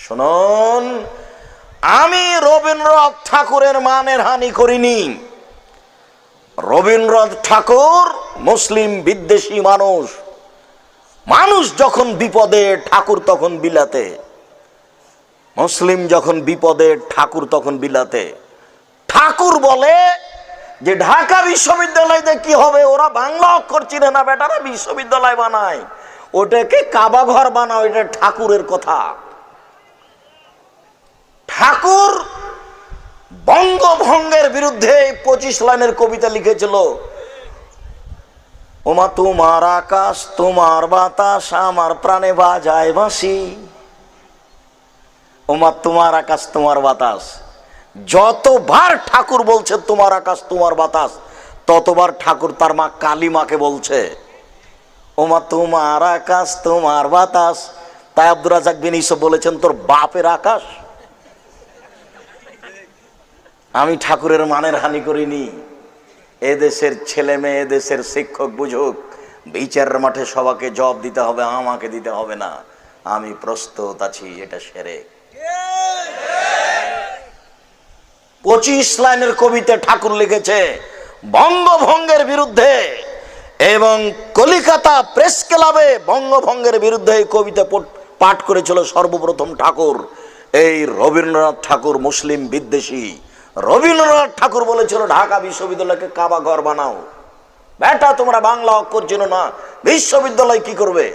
শুনুন, আমি রবীন্দ্রনাথ ঠাকুরের মানের হানি করিনি। রবীন্দ্রনাথ ঠাকুর মুসলিম বিদ্বেষী মানুষ। মানুষ যখন বিপদে ঠাকুর তখন বিলাতে, মুসলিম যখন বিপদে ঠাকুর তখন বিলাতে। ঠাকুর বলে যে ঢাকা বিশ্ববিদ্যালয়ে কি হবে, ওরা বাংলা অক্ষর চিনে না, বেটারা বিশ্ববিদ্যালয় বানায়, ওটাকে কাবা ঘর বানাও, এটা ঠাকুরের কথা। ঠাকুর বঙ্গভঙ্গের বিরুদ্ধে 25 লাইনের কবিতা লিখেছিল। ওমা তোমার আকাশ তোমার বাতাস আমার প্রাণে বাজায় বাঁশি। ওমা তোমার আকাশ তোমার বাতাস, যতবার ঠাকুর বলছে তোমার আকাশ তোমার বাতাস, ততবার ঠাকুর তার মা কালী মাকে বলছে ওমা তোমার আকাশ তোমার বাতাস। তাই আব্দুর রাজ্জাক বিন ইউসুফ বলেছেন তোর বাপের আকাশ। আমি ঠাকুরের মানের হানি করিনি। এদেশের ছেলে মেয়ে, এদেশের শিক্ষক বুঝুক, বিচারের মাঠে সবাইকে জবাব দিতে হবে, আমাকে দিতে হবে না। আমি প্রস্তুত আছি, এটা শিরক। 25 লাইনের কবিতা ঠাকুর লিখেছে বঙ্গভঙ্গের বিরুদ্ধে, এবং কলিকাতা প্রেস ক্লাবে বঙ্গভঙ্গের বিরুদ্ধে এই কবিতা পাঠ করেছিল সর্বপ্রথম ঠাকুর। এই রবীন্দ্রনাথ ঠাকুর মুসলিম বিদ্বেষী। রবীন্দ্রনাথ ঠাকুর বলেছিল ঢাকা বিশ্ববিদ্যালয়কে কাবা ঘর বানাও। বেটা তোমরা বাংলা অক্ষর চেনো না, বিশ্ববিদ্যালয় কি করবে?